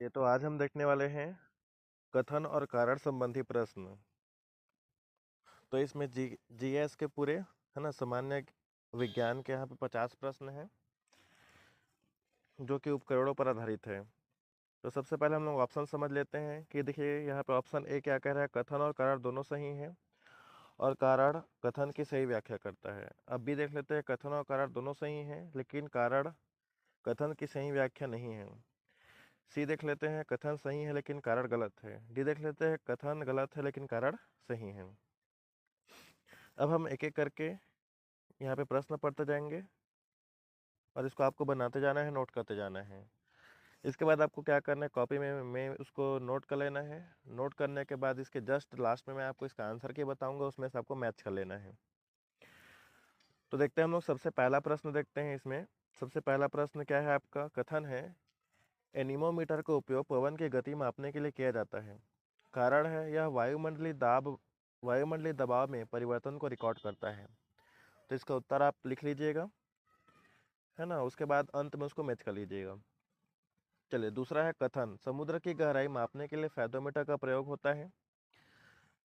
ये तो आज हम देखने वाले हैं कथन और कारण संबंधी प्रश्न। तो इसमें जीएस के पूरे है ना, सामान्य विज्ञान के यहाँ पे 50 प्रश्न हैं जो कि उपकरणों पर आधारित है। तो सबसे पहले हम लोग ऑप्शन समझ लेते हैं कि देखिए यहाँ पे ऑप्शन ए क्या कह रहा है, कथन और कारण दोनों सही हैं और कारण कथन की सही व्याख्या करता है। अब भी देख लेते हैं, कथन और कारण दोनों सही हैं लेकिन कारण कथन की सही व्याख्या नहीं है। सी देख लेते हैं, कथन सही है लेकिन कारण गलत है। डी देख लेते हैं, कथन गलत है लेकिन कारण सही है। अब हम एक एक करके यहाँ पे प्रश्न पढ़ते जाएंगे और इसको आपको बनाते जाना है, नोट करते जाना है। इसके बाद आपको क्या करना है, कॉपी में उसको नोट कर लेना है। नोट करने के बाद इसके जस्ट लास्ट में मैं आपको इसका आंसर की बताऊंगा, उसमें से आपको मैच कर लेना है। तो देखते हैं हम लोग, सबसे पहला प्रश्न देखते हैं। इसमें सबसे पहला प्रश्न क्या है आपका, कथन है एनीमोमीटर का उपयोग पवन की गति मापने के लिए किया जाता है। कारण है यह वायुमंडलीय दबाव में परिवर्तन को रिकॉर्ड करता है। तो इसका उत्तर आप लिख लीजिएगा, है ना, उसके बाद अंत में उसको मैच कर लीजिएगा। चलिए, दूसरा है कथन समुद्र की गहराई मापने के लिए फेथोमीटर का प्रयोग होता है।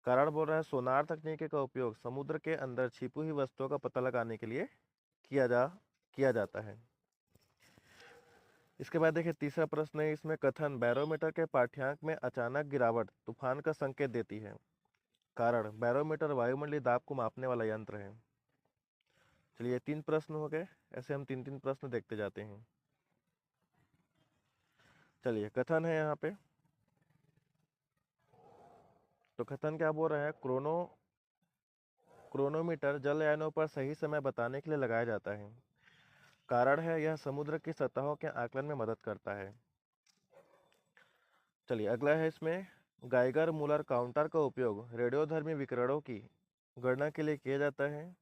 कारण बोल रहा है सोनार तकनीक का उपयोग समुद्र के अंदर छिपी हुई वस्तुओं का पता लगाने के लिए किया जाता है। इसके बाद देखिए, तीसरा प्रश्न है इसमें, कथन बैरोमीटर के पाठ्यांक में अचानक गिरावट तूफान का संकेत देती है। कारण बैरोमीटर वायुमंडलीय दाब को मापने वाला यंत्र है। चलिए, 3 प्रश्न हो गए, ऐसे हम 3-3 प्रश्न देखते जाते हैं। चलिए, कथन है यहाँ पे, तो कथन क्या बोल रहा है, क्रोनोमीटर जलयानों पर सही समय बताने के लिए लगाया जाता है। कारण है यह समुद्र की सतहों के आकलन में मदद करता है। चलिए, अगला है इसमें, गाइगर मूलर काउंटर का उपयोग रेडियोधर्मी विकिरणों की गणना के लिए किया जाता है।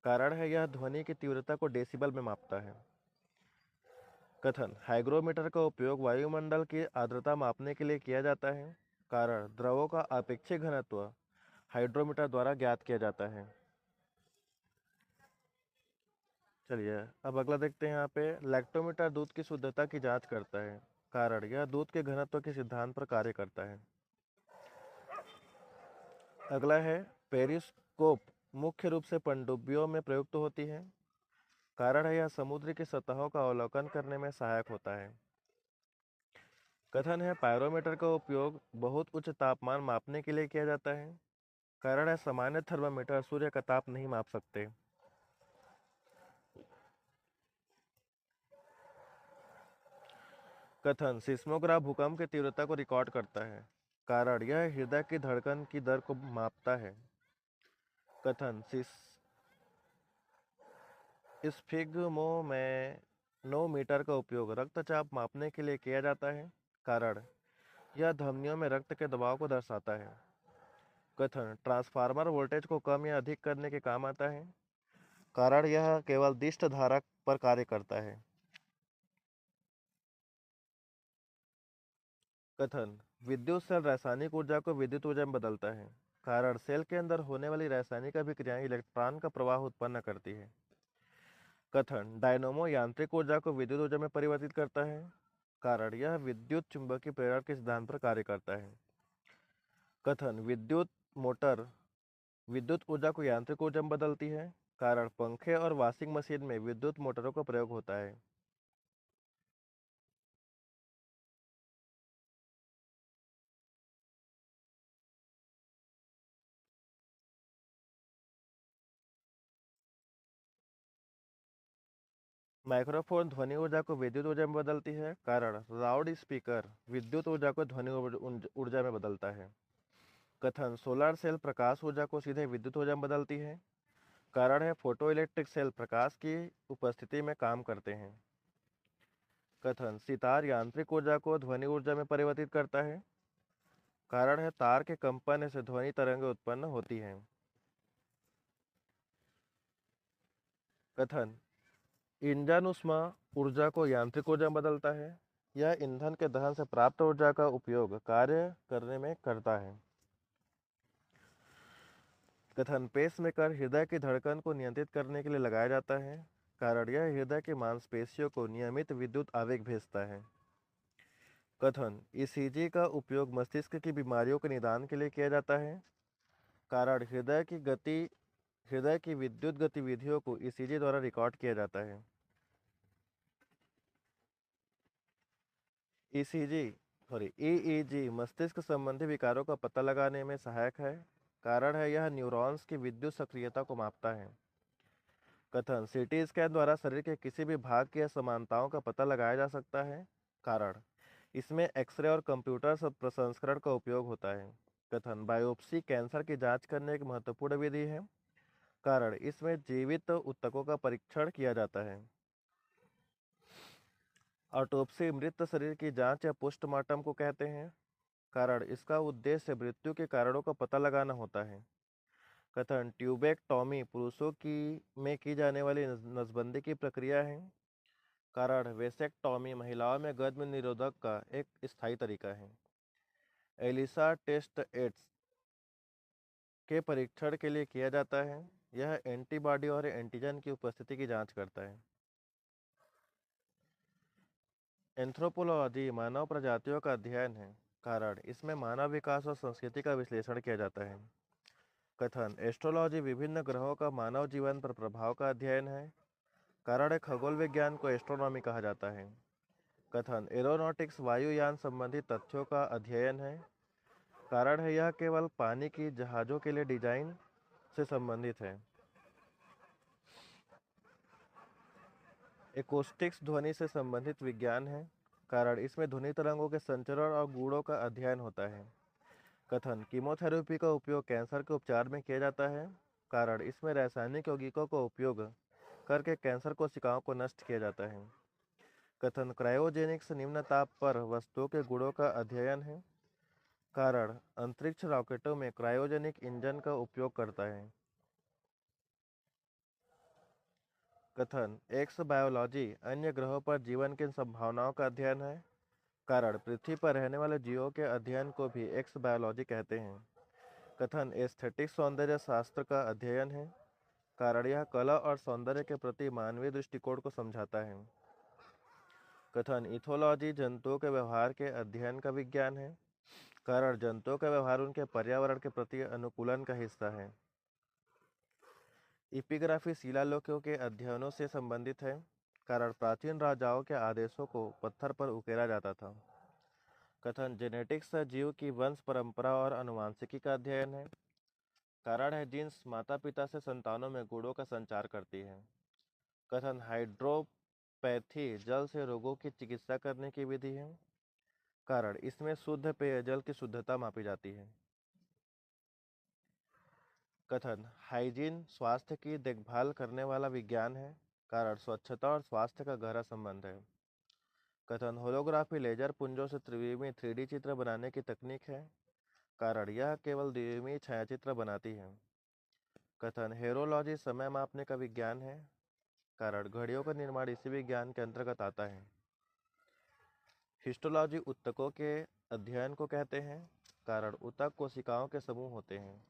कारण है यह ध्वनि की तीव्रता को डेसिबल में मापता है। कथन हाइग्रोमीटर का उपयोग वायुमंडल की आर्द्रता मापने के लिए किया जाता है। कारण द्रवों का अपेक्षित घनत्व हाइड्रोमीटर द्वारा ज्ञात किया जाता है। चलिए, अब अगला देखते हैं। यहाँ पे लैक्टोमीटर दूध की शुद्धता की जांच करता है। कारण यह दूध के घनत्व के सिद्धांत पर कार्य करता है। अगला है पेरिस्कोप मुख्य रूप से पनडुब्बियों में प्रयुक्त होती है। कारण है यह समुद्र की सतहों का अवलोकन करने में सहायक होता है। कथन है पायरोमीटर का उपयोग बहुत उच्च तापमान मापने के लिए किया जाता है। कारण है सामान्य थर्मामीटर सूर्य का ताप नहीं माप सकते। कथन सिस्मोग्राफ भूकंप की तीव्रता को रिकॉर्ड करता है। कारण यह हृदय की धड़कन की दर को मापता है। कथन स्फिग्मोमीटर का उपयोग रक्तचाप मापने के लिए किया जाता है। कारण यह धमनियों में रक्त के दबाव को दर्शाता है। कथन ट्रांसफार्मर वोल्टेज को कम या अधिक करने के काम आता है। कारण यह केवल दिष्ट धारक पर कार्य करता है। कथन विद्युत सेल रासायनिक ऊर्जा को विद्युत ऊर्जा में बदलता है। कारण सेल के अंदर होने वाली रासायनिक अभिक्रियाएं इलेक्ट्रॉन का प्रवाह उत्पन्न करती है। कथन डायनोमो यांत्रिक ऊर्जा को विद्युत ऊर्जा में परिवर्तित करता है। कारण यह विद्युत चुंबकीय प्रेरण के सिद्धांत पर कार्य करता है। कथन मोटर विद्युत ऊर्जा को यांत्रिक ऊर्जा में बदलती है। कारण पंखे और वॉशिंग मशीन में विद्युत मोटरों का प्रयोग होता है। माइक्रोफोन ध्वनि ऊर्जा को विद्युत ऊर्जा में बदलती है। कारण लाउड स्पीकर विद्युत ऊर्जा को ध्वनि ऊर्जा में बदलता है। कथन सोलर सेल प्रकाश ऊर्जा को सीधे विद्युत ऊर्जा में बदलती है। कारण है फोटो इलेक्ट्रिक सेल प्रकाश की उपस्थिति में काम करते हैं। कथन सितार यांत्रिक ऊर्जा को ध्वनि ऊर्जा में परिवर्तित करता है। कारण है तार के कंपन से ध्वनि तरंगें उत्पन्न होती हैं। कथन इंजन ऊष्मा ऊर्जा को यांत्रिक ऊर्जा में बदलता है। यह ईंधन के दहन से प्राप्त ऊर्जा का उपयोग कार्य करने में करता है। कथन पेसमेकर हृदय की धड़कन को नियंत्रित करने के लिए लगाया जाता है। कारण यह हृदय की मांसपेशियों को नियमित विद्युत आवेग भेजता है। कथन ईसीजी का उपयोग मस्तिष्क की बीमारियों के निदान के लिए किया जाता है। कारण हृदय की विद्युत गतिविधियों को ईसीजी द्वारा रिकॉर्ड किया जाता है। ईईजी मस्तिष्क संबंधी विकारों का पता लगाने में सहायक है। कारण है यह न्यूरॉन्स की विद्युत सक्रियता को मापता है। कथन सीटी स्कैन द्वारा शरीर के किसी भी भाग की असमानताओं का पता लगाया जा सकता है। कारण इसमें एक्सरे और कंप्यूटर प्रसंस्करण का उपयोग होता है। कथन बायोप्सी कैंसर की जांच करने की महत्वपूर्ण विधि है। कारण इसमें जीवित ऊतकों का परीक्षण किया जाता है। ऑटोप्सी मृत शरीर की जांच या पोस्टमार्टम को कहते हैं। कारण इसका उद्देश्य मृत्यु के कारणों का पता लगाना होता है। कथन ट्यूबेक्टॉमी पुरुषों में की जाने वाली नसबंदी की प्रक्रिया है। कारण वेसेक्टॉमी महिलाओं में गर्भ निरोधक का एक स्थायी तरीका है। एलिसा टेस्ट एड्स के परीक्षण के लिए किया जाता है। यह एंटीबॉडी और एंटीजन की उपस्थिति की जांच करता है। एंथ्रोपोलॉजी मानव प्रजातियों का अध्ययन है। कारण इसमें मानव विकास और संस्कृति का विश्लेषण किया जाता है। कथन एस्ट्रोलॉजी विभिन्न ग्रहों का मानव जीवन पर प्रभाव का अध्ययन है। कारण खगोल विज्ञान को एस्ट्रोनॉमी कहा जाता है। कथन एरोनॉटिक्स वायुयान संबंधी तथ्यों का अध्ययन है। कारण है यह केवल पानी की जहाज़ों के लिए डिजाइन से संबंधित है। एकोस्टिक्स ध्वनि से संबंधित विज्ञान है। कारण इसमें ध्वनि तरंगों के संचरण और गुणों का अध्ययन होता है। कथन कीमोथेरेपी का उपयोग कैंसर के उपचार में किया जाता है। कारण इसमें रासायनिक यौगिकों का उपयोग करके कैंसर कोशिकाओं को नष्ट किया जाता है। कथन क्रायोजेनिक्स निम्न ताप पर वस्तुओं के गुणों का अध्ययन है। कारण अंतरिक्ष रॉकेटों में क्रायोजेनिक इंजन का उपयोग करता है। कथन एक्स बायोलॉजी अन्य ग्रहों पर जीवन की संभावनाओं का अध्ययन है। कारण पृथ्वी पर रहने वाले जीवों के अध्ययन को भी एक्स बायोलॉजी कहते हैं। कथन एस्थेटिक सौंदर्य शास्त्र का अध्ययन है। कारण यह कला और सौंदर्य के प्रति मानवीय दृष्टिकोण को समझाता है। कथन इथोलॉजी जंतुओं के व्यवहार के अध्ययन का विज्ञान है। कारण जंतुओं का व्यवहार उनके पर्यावरण के प्रति अनुकूलन का हिस्सा है। इपिग्राफी शिलालेखों के अध्ययनों से संबंधित है। कारण प्राचीन राजाओं के आदेशों को पत्थर पर उकेरा जाता था। कथन जेनेटिक्स जीव की वंश परंपरा और आनुवंशिकी का अध्ययन है। कारण है जीन्स माता पिता से संतानों में गुणों का संचार करती है। कथन हाइड्रोपैथी जल से रोगों की चिकित्सा करने की विधि है। कारण इसमें शुद्ध पेयजल की शुद्धता मापी जाती है। कथन हाइजीन स्वास्थ्य की देखभाल करने वाला विज्ञान है। कारण स्वच्छता और स्वास्थ्य का गहरा संबंध है। कथन होलोग्राफी लेजर पुंजों से त्रिविमी 3D चित्र बनाने की तकनीक है। कारण यह केवल द्विविमीय छायाचित्र बनाती है। कथन हेरोलॉजी समय मापने का विज्ञान है। कारण घड़ियों का निर्माण इसी विज्ञान के अंतर्गत आता है। हिस्टोलॉजी ऊतकों के अध्ययन को कहते हैं। कारण ऊतक कोशिकाओं के समूह होते हैं।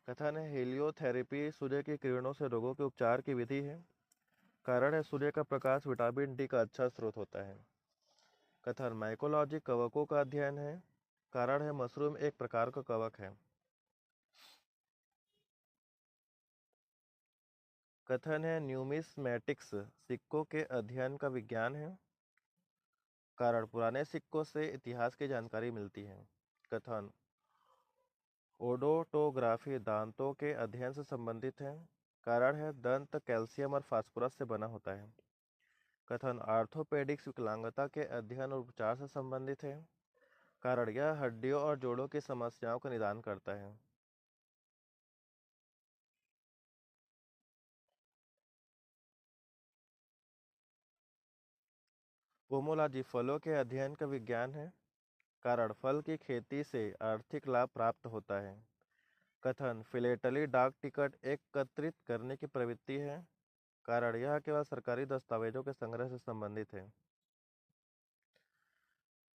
कथन है हेलियोथेरेपी सूर्य की किरणों से रोगों के उपचार की विधि है। कारण है सूर्य का प्रकाश विटामिन डी का अच्छा स्रोत होता है। कथन माइकोलॉजी कवकों का अध्ययन है। कारण है मशरूम एक प्रकार का कवक है। कथन है न्यूमिस्मैटिक्स सिक्कों के अध्ययन का विज्ञान है। कारण पुराने सिक्कों से इतिहास की जानकारी मिलती है। कथन ओडोटोग्राफी दांतों के अध्ययन से संबंधित है। कारण है दंत कैल्शियम और फास्फोरस से बना होता है। कथन आर्थोपेडिक्स विकलांगता के अध्ययन और उपचार से संबंधित है। कारण यह हड्डियों और जोड़ों की समस्याओं का निदान करता है। पोमोलॉजी फलों के अध्ययन का विज्ञान है। कारण फल की खेती से आर्थिक लाभ प्राप्त होता है। कथन फिलेटली डाक टिकट एकत्रित करने की प्रवृत्ति है। कारण यह केवल सरकारी दस्तावेजों के संग्रह से संबंधित है।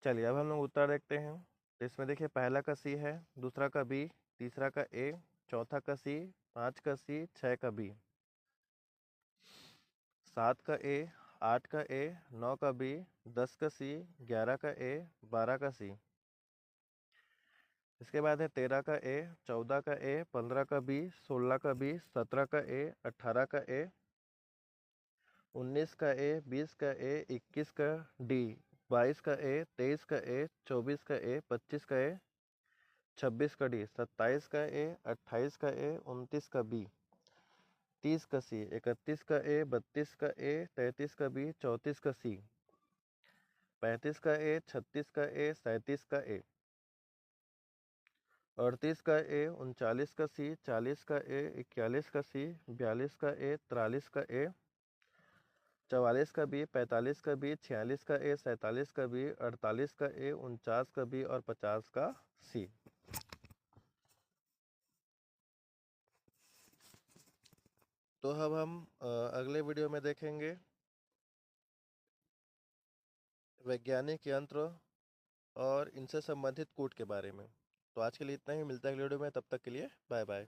चलिए अब हम लोग उत्तर देखते हैं। इसमें देखिए पहला का सी है, दूसरा का बी, तीसरा का ए, चौथा का सी, 5 का सी, 6 का बी, 7 का ए, 8 का ए, 9 का बी, 10 का सी, 11 का ए, 12 का सी। इसके बाद है 13 का ए, 14 का ए, 15 का बी, 16 का बी, 17 का ए, 18 का ए, 19 का ए, 20 का ए, 21 का डी, 22 का ए, 23 का ए, 24 का ए, 25 का ए, 26 का डी, 27 का ए, 28 का ए, 29 का बी, 30 का सी, 31 का ए, 32 का ए, 33 का बी, 34 का सी, 35 का ए, 36 का ए, 37 का ए, 38 का ए, 39 का सी, 40 का ए, 41 का सी, 42 का ए, 43 का ए, 44 का बी, 45 का बी, 46 का ए, 47 का बी, 48 का ए, 49 का बी और 50 का सी। तो अब हम अगले वीडियो में देखेंगे वैज्ञानिक यंत्र और इनसे संबंधित कूट के बारे में। तो आज के लिए इतना ही, मिलता है अगले वीडियो में, तब तक के लिए बाय बाय।